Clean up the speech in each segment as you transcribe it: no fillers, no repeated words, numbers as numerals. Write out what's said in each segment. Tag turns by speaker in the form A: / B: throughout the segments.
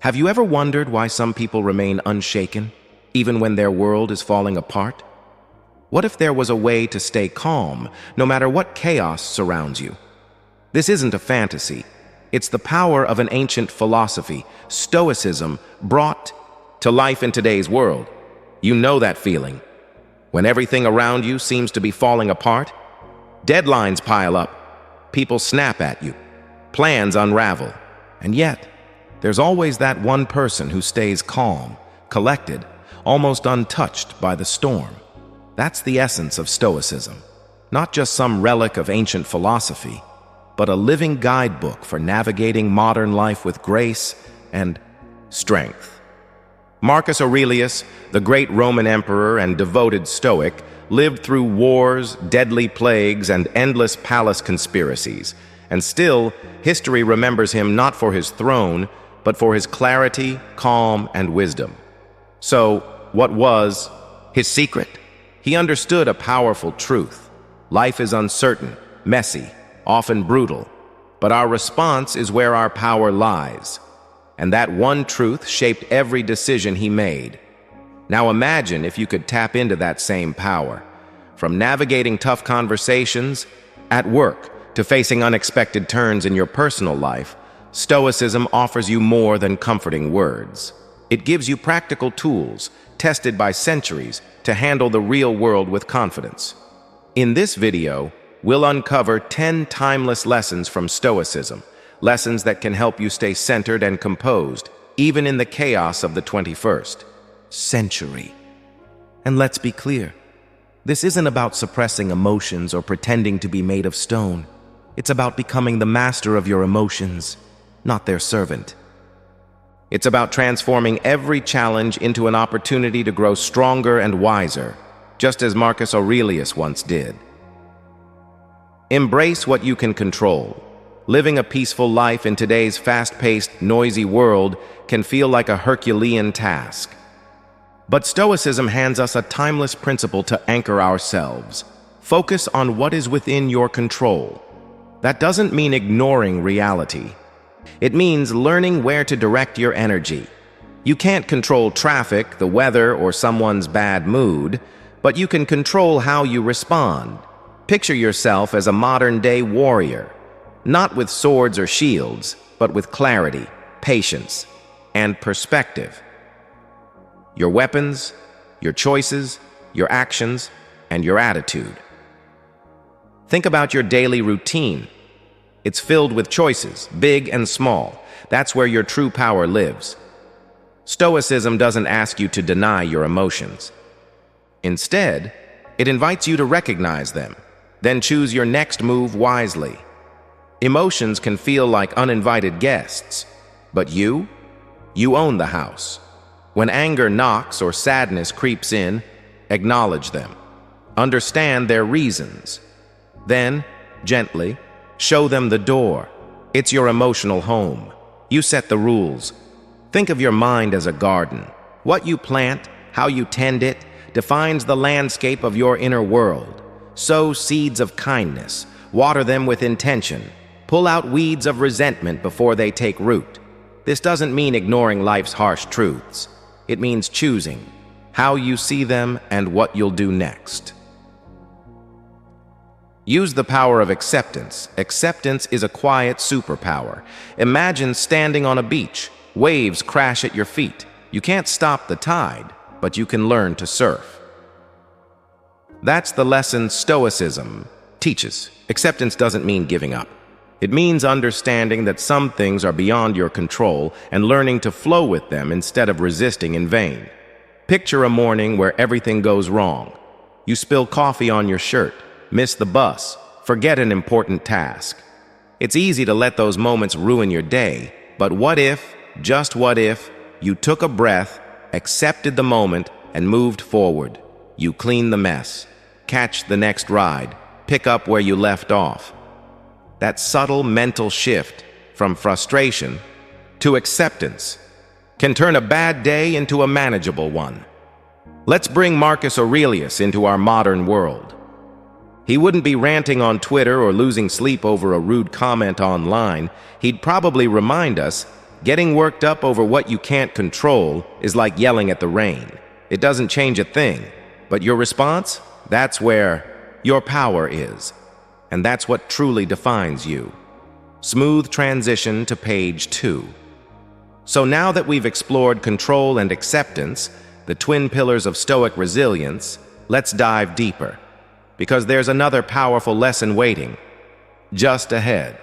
A: Have you ever wondered why some people remain unshaken, even when their world is falling apart? What if there was a way to stay calm, no matter what chaos surrounds you? This isn't a fantasy. It's the power of an ancient philosophy, Stoicism, brought to life in today's world. You know that feeling. When everything around you seems to be falling apart, deadlines pile up, people snap at you, plans unravel, and yet, there's always that one person who stays calm, collected, almost untouched by the storm. That's the essence of Stoicism. Not just some relic of ancient philosophy, but a living guidebook for navigating modern life with grace and strength. Marcus Aurelius, the great Roman emperor and devoted Stoic, lived through wars, deadly plagues, and endless palace conspiracies. And still, history remembers him not for his throne, but for his clarity, calm, and wisdom. So, what was his secret? He understood a powerful truth. Life is uncertain, messy, often brutal, but our response is where our power lies. And that one truth shaped every decision he made. Now imagine if you could tap into that same power. From navigating tough conversations at work to facing unexpected turns in your personal life, Stoicism offers you more than comforting words. It gives you practical tools, tested by centuries, to handle the real world with confidence. In this video, we'll uncover 10 timeless lessons from Stoicism, lessons that can help you stay centered and composed, even in the chaos of the 21st century. And let's be clear, this isn't about suppressing emotions or pretending to be made of stone. It's about becoming the master of your emotions, not their servant. It's about transforming every challenge into an opportunity to grow stronger and wiser, just as Marcus Aurelius once did. Embrace what you can control. Living a peaceful life in today's fast-paced, noisy world can feel like a Herculean task. But Stoicism hands us a timeless principle to anchor ourselves. Focus on what is within your control. That doesn't mean ignoring reality. It means learning where to direct your energy. You can't control traffic, the weather, or someone's bad mood, but you can control how you respond. Picture yourself as a modern-day warrior, not with swords or shields, but with clarity, patience, and perspective. Your weapons, your choices, your actions, and your attitude. Think about your daily routine. It's filled with choices, big and small. That's where your true power lives. Stoicism doesn't ask you to deny your emotions. Instead, it invites you to recognize them, then choose your next move wisely. Emotions can feel like uninvited guests, but you own the house. When anger knocks or sadness creeps in, acknowledge them. Understand their reasons. Then, gently, show them the door. It's your emotional home. You set the rules. Think of your mind as a garden. What you plant, how you tend it, defines the landscape of your inner world. Sow seeds of kindness. Water them with intention. Pull out weeds of resentment before they take root. This doesn't mean ignoring life's harsh truths. It means choosing how you see them and what you'll do next. Use the power of acceptance. Acceptance is a quiet superpower. Imagine standing on a beach. Waves crash at your feet. You can't stop the tide, but you can learn to surf. That's the lesson Stoicism teaches. Acceptance doesn't mean giving up. It means understanding that some things are beyond your control and learning to flow with them instead of resisting in vain. Picture a morning where everything goes wrong. You spill coffee on your shirt, miss the bus, forget an important task. It's easy to let those moments ruin your day, but what if, just what if, you took a breath, accepted the moment, and moved forward? You clean the mess, catch the next ride, pick up where you left off. That subtle mental shift from frustration to acceptance can turn a bad day into a manageable one. Let's bring Marcus Aurelius into our modern world. He wouldn't be ranting on Twitter or losing sleep over a rude comment online. He'd probably remind us Getting worked up over what you can't control is like yelling at the rain. It doesn't change a thing, but your response, that's where your power is. And that's what truly defines you. Smooth transition to page 2. So now that we've explored control and acceptance, the twin pillars of Stoic resilience, let's dive deeper. Because there's another powerful lesson waiting just ahead.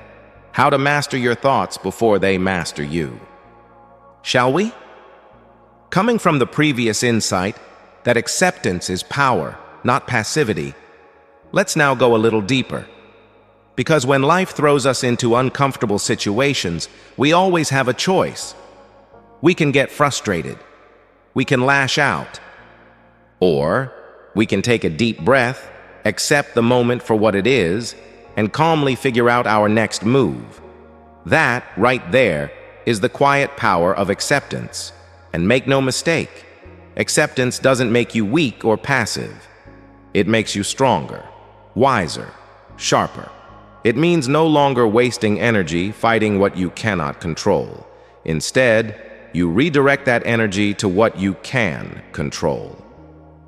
A: How to master your thoughts before they master you. Shall we? Coming from the previous insight that acceptance is power, not passivity, let's now go a little deeper. Because when life throws us into uncomfortable situations, we always have a choice. We can get frustrated. We can lash out. Or we can take a deep breath, accept the moment for what it is, and calmly figure out our next move. That, right there, is the quiet power of acceptance. And make no mistake, acceptance doesn't make you weak or passive. It makes you stronger, wiser, sharper. It means no longer wasting energy fighting what you cannot control. Instead, you redirect that energy to what you can control.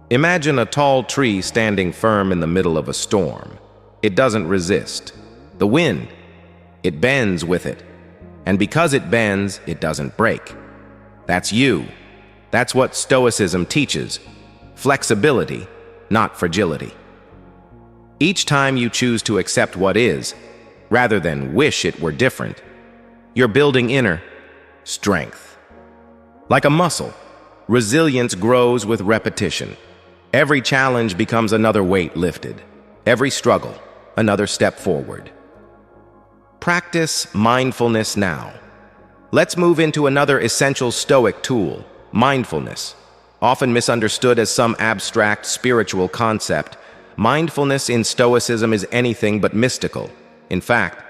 A: Imagine a tall tree standing firm in the middle of a storm. It doesn't resist the wind. It bends with it. And because it bends, it doesn't break. That's you. That's what Stoicism teaches. Flexibility, not fragility. Each time you choose to accept what is, rather than wish it were different, you're building inner strength. Like a muscle, resilience grows with repetition. Every challenge becomes another weight lifted. Every struggle, another step forward. Practice mindfulness now. Let's move into another essential Stoic tool, mindfulness. Often misunderstood as some abstract spiritual concept, mindfulness in Stoicism is anything but mystical. In fact,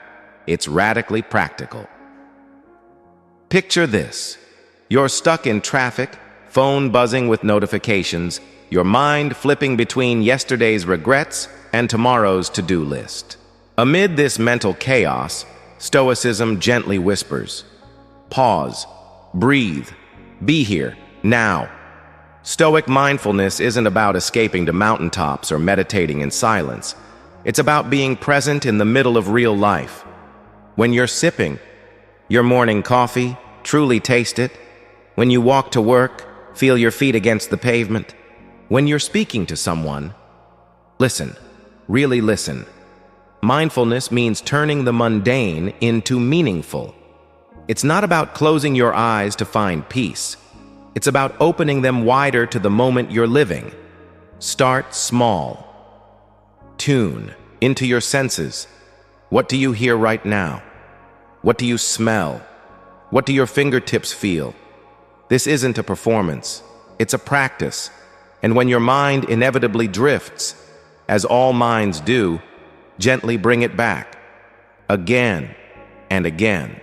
A: it's radically practical. Picture this. You're stuck in traffic, phone buzzing with notifications, your mind flipping between yesterday's regrets and tomorrow's to-do list. Amid this mental chaos, Stoicism gently whispers, pause, breathe, be here, now. Stoic mindfulness isn't about escaping to mountaintops or meditating in silence. It's about being present in the middle of real life. When you're sipping your morning coffee, truly taste it. When you walk to work, feel your feet against the pavement. When you're speaking to someone, listen, really listen. Mindfulness means turning the mundane into meaningful. It's not about closing your eyes to find peace. It's about opening them wider to the moment you're living. Start small. Tune into your senses. What do you hear right now? What do you smell? What do your fingertips feel? This isn't a performance. It's a practice. And when your mind inevitably drifts, as all minds do, gently bring it back. Again and again.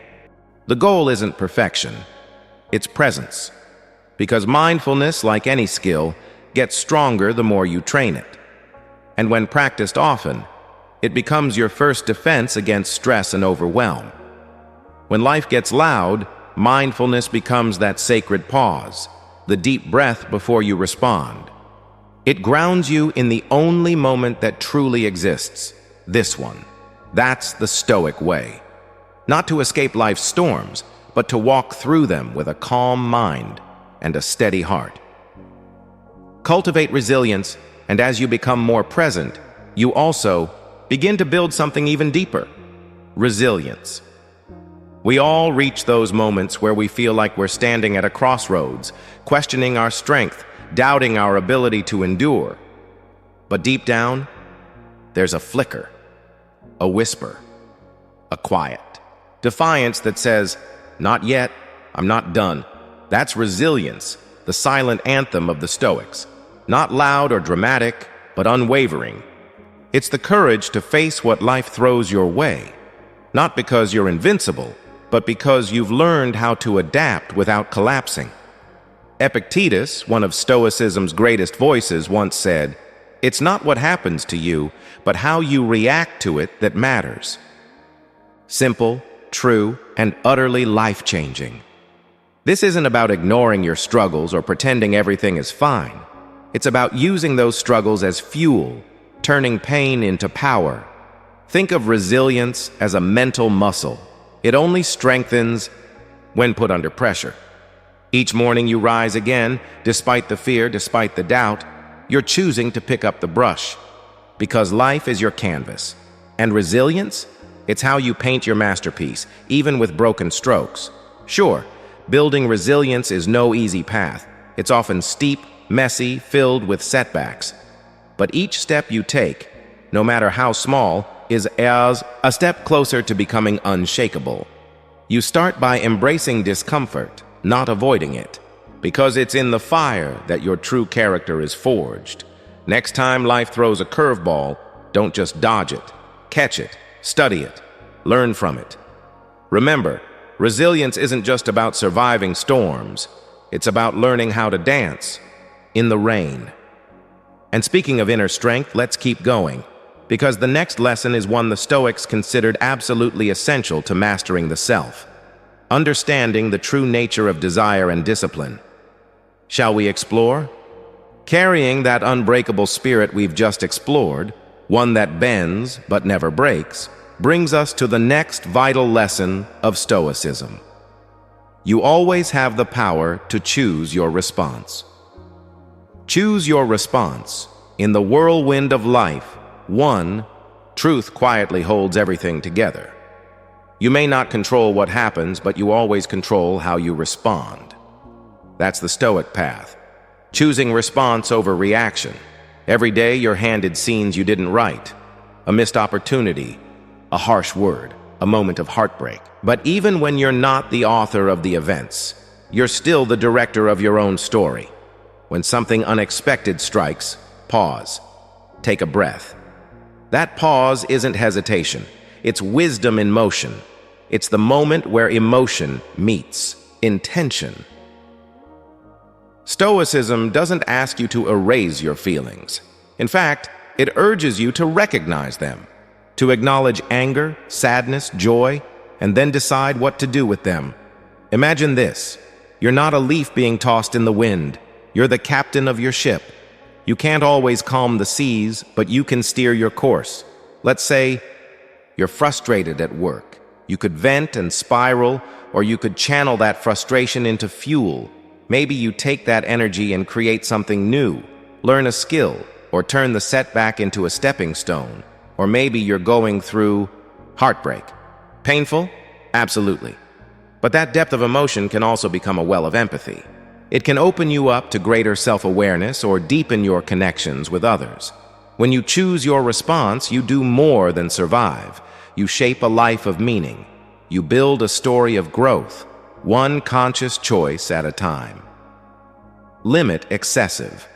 A: The goal isn't perfection. It's presence. Because mindfulness, like any skill, gets stronger the more you train it. And when practiced often, it becomes your first defense against stress and overwhelm. When life gets loud, mindfulness becomes that sacred pause, the deep breath before you respond. It grounds you in the only moment that truly exists, this one. That's the Stoic way. Not to escape life's storms, but to walk through them with a calm mind and a steady heart. Cultivate resilience, and as you become more present, you also begin to build something even deeper: resilience. We all reach those moments where we feel like we're standing at a crossroads, questioning our strength, doubting our ability to endure. But deep down, there's a flicker, a whisper, a quiet defiance that says, "Not yet, I'm not done." That's resilience, the silent anthem of the Stoics. Not loud or dramatic, but unwavering. It's the courage to face what life throws your way. Not because you're invincible, but because you've learned how to adapt without collapsing. Epictetus, one of Stoicism's greatest voices, once said, "It's not what happens to you, but how you react to it that matters." Simple, true, and utterly life-changing. This isn't about ignoring your struggles or pretending everything is fine. It's about using those struggles as fuel, turning pain into power. Think of resilience as a mental muscle. It only strengthens when put under pressure. Each morning you rise again, despite the fear, despite the doubt, you're choosing to pick up the brush. Because life is your canvas. And resilience? It's how you paint your masterpiece, even with broken strokes. Sure, building resilience is no easy path. It's often steep, messy, filled with setbacks. But each step you take, no matter how small, is as a step closer to becoming unshakable. You start by embracing discomfort, not avoiding it, because it's in the fire that your true character is forged. Next time life throws a curveball, don't just dodge it. Catch it, study it, learn from it. Remember, resilience isn't just about surviving storms. It's about learning how to dance in the rain. And speaking of inner strength, let's keep going, because the next lesson is one the Stoics considered absolutely essential to mastering the self. Understanding the true nature of desire and discipline. Shall we explore? Carrying that unbreakable spirit we've just explored, one that bends but never breaks, brings us to the next vital lesson of Stoicism. You always have the power to choose your response. Choose your response. In the whirlwind of life, truth quietly holds everything together. You may not control what happens, but you always control how you respond. That's the Stoic path. Choosing response over reaction. Every day you're handed scenes you didn't write. A missed opportunity, a harsh word, a moment of heartbreak. But even when you're not the author of the events, you're still the director of your own story. When something unexpected strikes, pause. Take a breath. That pause isn't hesitation. It's wisdom in motion. It's the moment where emotion meets intention. Stoicism doesn't ask you to erase your feelings. In fact, it urges you to recognize them, to acknowledge anger, sadness, joy, and then decide what to do with them. Imagine this. You're not a leaf being tossed in the wind. You're the captain of your ship. You can't always calm the seas, but you can steer your course. Let's say you're frustrated at work. You could vent and spiral, or you could channel that frustration into fuel. Maybe you take that energy and create something new, learn a skill, or turn the setback into a stepping stone. Or maybe you're going through heartbreak. Painful? Absolutely. But that depth of emotion can also become a well of empathy. It can open you up to greater self-awareness or deepen your connections with others. When you choose your response, you do more than survive. You shape a life of meaning. You build a story of growth, one conscious choice at a time. Limit excessive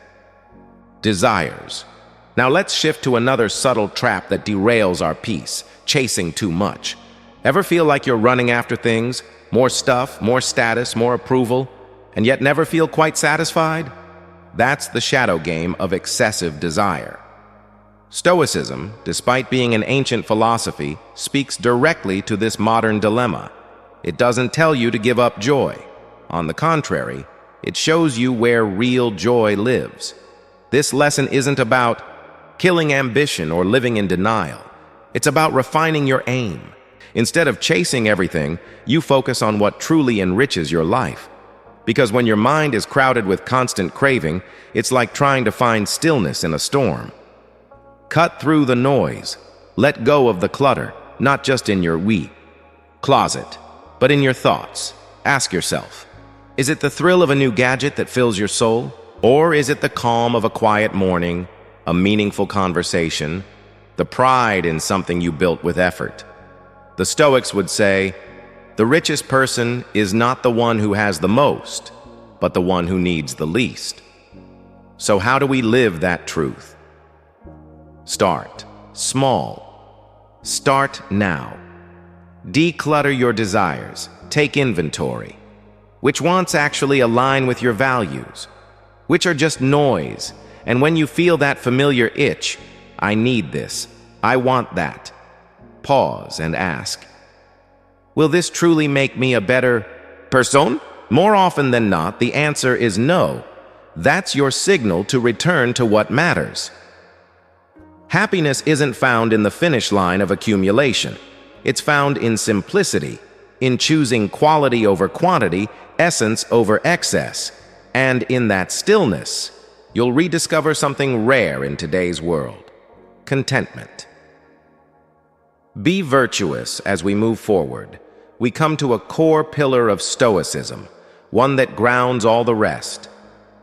A: desires. Now let's shift to another subtle trap that derails our peace, chasing too much. Ever feel like you're running after things, more stuff, more status, more approval, and yet never feel quite satisfied? That's the shadow game of excessive desire. Stoicism, despite being an ancient philosophy, speaks directly to this modern dilemma. It doesn't tell you to give up joy. On the contrary, it shows you where real joy lives. This lesson isn't about killing ambition or living in denial. It's about refining your aim. Instead of chasing everything, you focus on what truly enriches your life. Because when your mind is crowded with constant craving, it's like trying to find stillness in a storm. Cut through the noise. Let go of the clutter, not just in your closet, but in your thoughts. Ask yourself, is it the thrill of a new gadget that fills your soul? Or is it the calm of a quiet morning, a meaningful conversation, the pride in something you built with effort? The Stoics would say, the richest person is not the one who has the most, but the one who needs the least. So how do we live that truth? Start small. Start now. Declutter your desires. Take inventory. Which wants actually align with your values? Which are just noise? And when you feel that familiar itch, I need this, I want that, pause and ask, will this truly make me a better person? More often than not, the answer is no. That's your signal to return to what matters. Happiness isn't found in the finish line of accumulation. It's found in simplicity, in choosing quality over quantity, essence over excess. And in that stillness, you'll rediscover something rare in today's world: contentment. Be virtuous as we move forward. We come to a core pillar of Stoicism, one that grounds all the rest.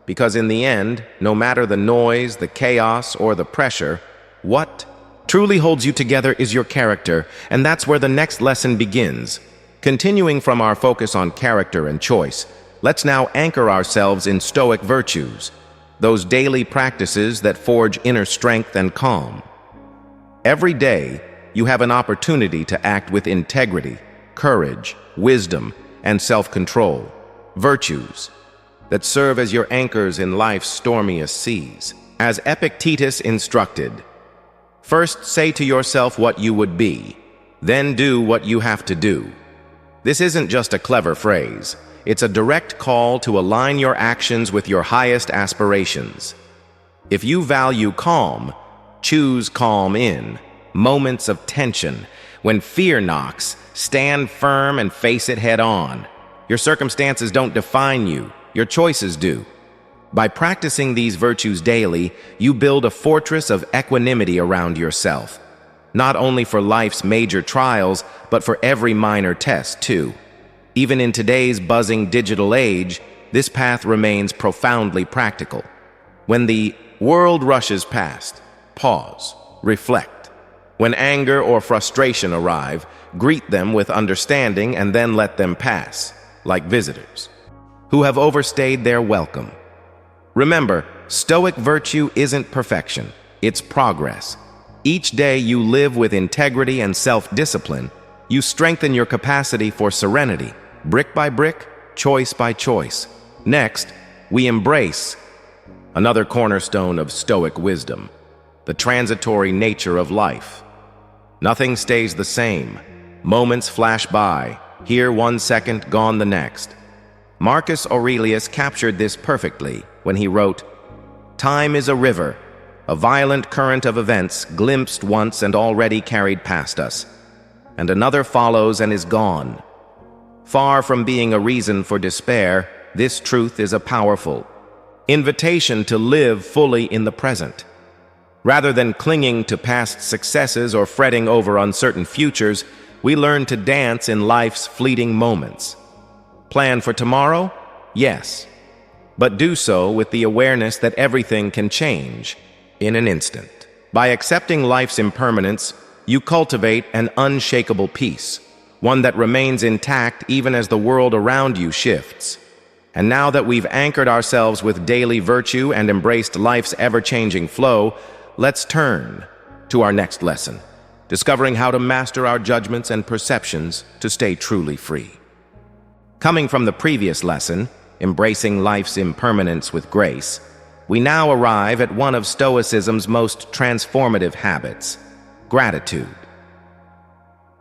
A: Because in the end, no matter the noise, the chaos, or the pressure, what truly holds you together is your character, and that's where the next lesson begins. Continuing from our focus on character and choice, let's now anchor ourselves in Stoic virtues, those daily practices that forge inner strength and calm. Every day, you have an opportunity to act with integrity, courage, wisdom, and self-control, virtues that serve as your anchors in life's stormiest seas. As Epictetus instructed, first say to yourself what you would be, then do what you have to do. This isn't just a clever phrase. It's a direct call to align your actions with your highest aspirations. If you value calm, choose calm in moments of tension. When fear knocks, stand firm and face it head on. Your circumstances don't define you. Your choices do. By practicing these virtues daily, you build a fortress of equanimity around yourself, not only for life's major trials, but for every minor test, too. Even in today's buzzing digital age, this path remains profoundly practical. When the world rushes past, pause, reflect. When anger or frustration arrive, greet them with understanding and then let them pass, like visitors who have overstayed their welcome. Remember, Stoic virtue isn't perfection, it's progress. Each day you live with integrity and self-discipline, you strengthen your capacity for serenity, brick by brick, choice by choice. Next, we embrace another cornerstone of Stoic wisdom, the transitory nature of life. Nothing stays the same. Moments flash by, here 1 second, gone the next. Marcus Aurelius captured this perfectly when he wrote, "Time is a river, a violent current of events glimpsed once and already carried past us, and another follows and is gone." Far from being a reason for despair, this truth is a powerful invitation to live fully in the present. Rather than clinging to past successes or fretting over uncertain futures, we learn to dance in life's fleeting moments. Plan for tomorrow? Yes. But do so with the awareness that everything can change in an instant. By accepting life's impermanence, you cultivate an unshakable peace, one that remains intact even as the world around you shifts. And now that we've anchored ourselves with daily virtue and embraced life's ever-changing flow, let's turn to our next lesson, discovering how to master our judgments and perceptions to stay truly free. Coming from the previous lesson, embracing life's impermanence with grace, we now arrive at one of Stoicism's most transformative habits: gratitude.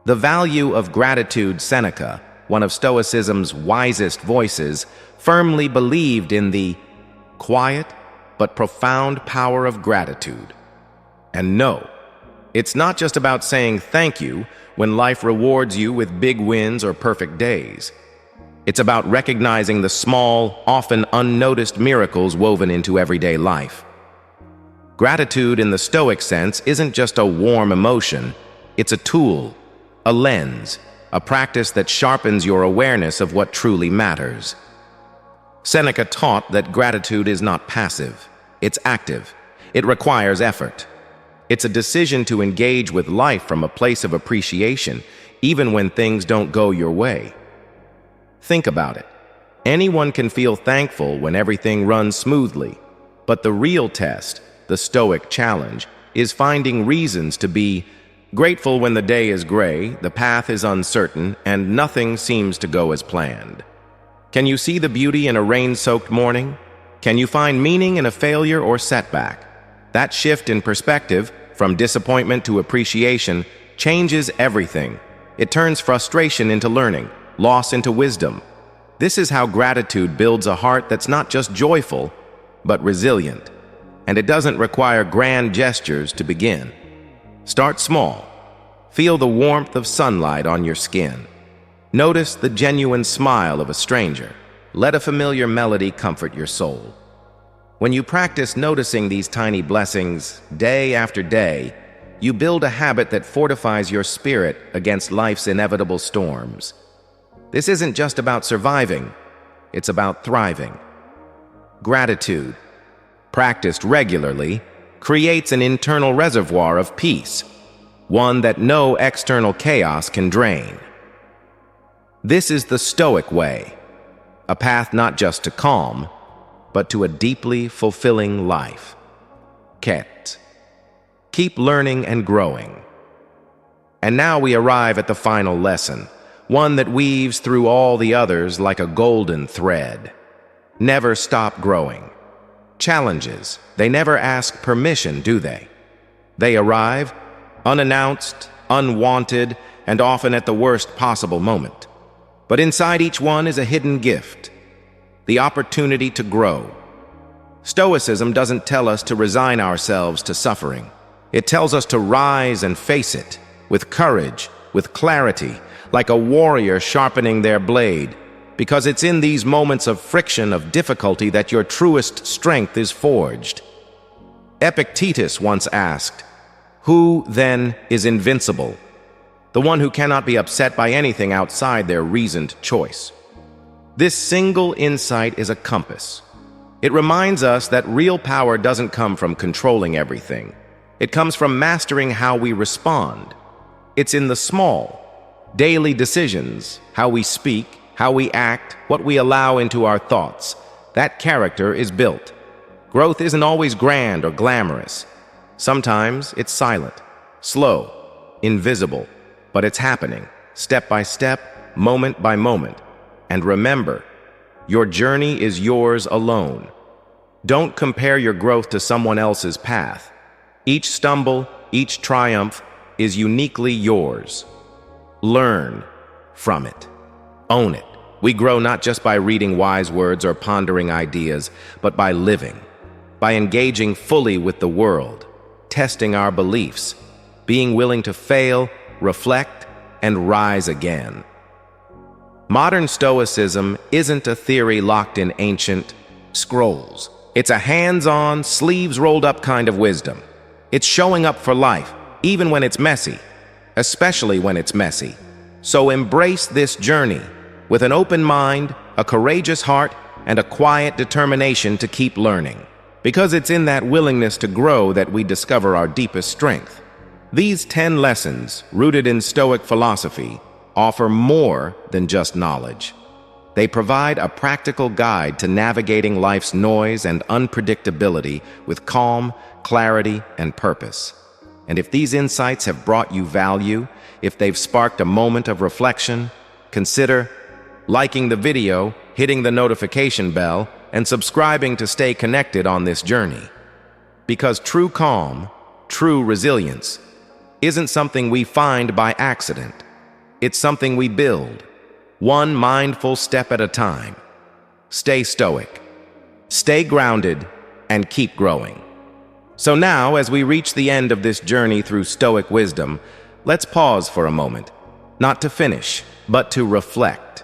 A: The value of gratitude. Seneca, one of Stoicism's wisest voices, firmly believed in the quiet but profound power of gratitude. And no, it's not just about saying thank you when life rewards you with big wins or perfect days. It's about recognizing the small, often unnoticed miracles woven into everyday life. Gratitude in the Stoic sense isn't just a warm emotion, it's a tool, a lens, a practice that sharpens your awareness of what truly matters. Seneca taught that gratitude is not passive, it's active. It requires effort. It's a decision to engage with life from a place of appreciation, even when things don't go your way. Think about it. Anyone can feel thankful when everything runs smoothly, but the real test, the Stoic challenge, is finding reasons to be grateful when the day is gray, the path is uncertain, and nothing seems to go as planned. Can you see the beauty in a rain-soaked morning? Can you find meaning in a failure or setback? That shift in perspective, from disappointment to appreciation, changes everything. It turns frustration into learning, loss into wisdom. This is how gratitude builds a heart that's not just joyful, but resilient. And it doesn't require grand gestures to begin. Start small. Feel the warmth of sunlight on your skin. Notice the genuine smile of a stranger. Let a familiar melody comfort your soul. When you practice noticing these tiny blessings day after day, you build a habit that fortifies your spirit against life's inevitable storms. This isn't just about surviving, it's about thriving. Gratitude, practiced regularly, creates an internal reservoir of peace, one that no external chaos can drain. This is the Stoic way, a path not just to calm, but to a deeply fulfilling life. Ket. Keep learning and growing. And now we arrive at the final lesson, one that weaves through all the others like a golden thread. Never stop growing. Challenges, they never ask permission, do they? They arrive, unannounced, unwanted, and often at the worst possible moment. But inside each one is a hidden gift, the opportunity to grow. Stoicism doesn't tell us to resign ourselves to suffering. It tells us to rise and face it, with courage, with clarity, like a warrior sharpening their blade, because it's in these moments of friction, of difficulty, that your truest strength is forged. Epictetus once asked, "Who, then, is invincible?" The one who cannot be upset by anything outside their reasoned choice. This single insight is a compass. It reminds us that real power doesn't come from controlling everything. It comes from mastering how we respond. It's in the small, daily decisions, how we speak, how we act, what we allow into our thoughts. That character is built. Growth isn't always grand or glamorous. Sometimes it's silent, slow, invisible, but it's happening, step by step, moment by moment. And remember, your journey is yours alone. Don't compare your growth to someone else's path. Each stumble, each triumph is uniquely yours. Learn from it. Own it. We grow not just by reading wise words or pondering ideas, but by living, by engaging fully with the world, testing our beliefs, being willing to fail, reflect, and rise again. Modern Stoicism isn't a theory locked in ancient scrolls. It's a hands-on, sleeves-rolled-up kind of wisdom. It's showing up for life, even when it's messy, especially when it's messy. So embrace this journey with an open mind, a courageous heart, and a quiet determination to keep learning. Because it's in that willingness to grow that we discover our deepest strength. These 10 lessons, rooted in Stoic philosophy, offer more than just knowledge. They provide a practical guide to navigating life's noise and unpredictability with calm, clarity, and purpose. And if these insights have brought you value, if they've sparked a moment of reflection, consider liking the video, hitting the notification bell, and subscribing to stay connected on this journey. Because true calm, true resilience, isn't something we find by accident. It's something we build, one mindful step at a time. Stay stoic, stay grounded, and keep growing. So now, as we reach the end of this journey through Stoic wisdom, let's pause for a moment, not to finish, but to reflect.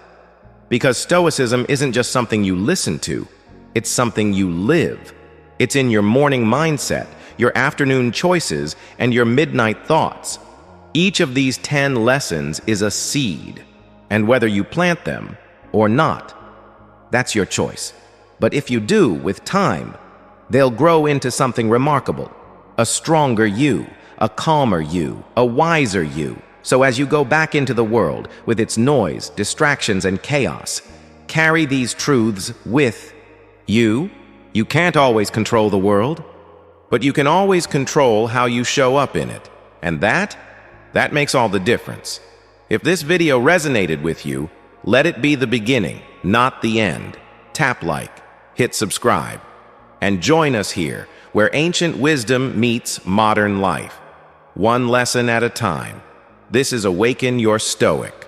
A: Because Stoicism isn't just something you listen to, it's something you live. It's in your morning mindset, your afternoon choices, and your midnight thoughts. Each of these 10 lessons is a seed, and whether you plant them or not, that's your choice. But if you do, with time, they'll grow into something remarkable, a stronger you, a calmer you, a wiser you. So as you go back into the world with its noise, distractions, and chaos, carry these truths with you. You can't always control the world, but you can always control how you show up in it. And that makes all the difference. If this video resonated with you, let it be the beginning, not the end. Tap like, hit subscribe, and join us here, where ancient wisdom meets modern life. One lesson at a time. This is Awaken Your Stoic.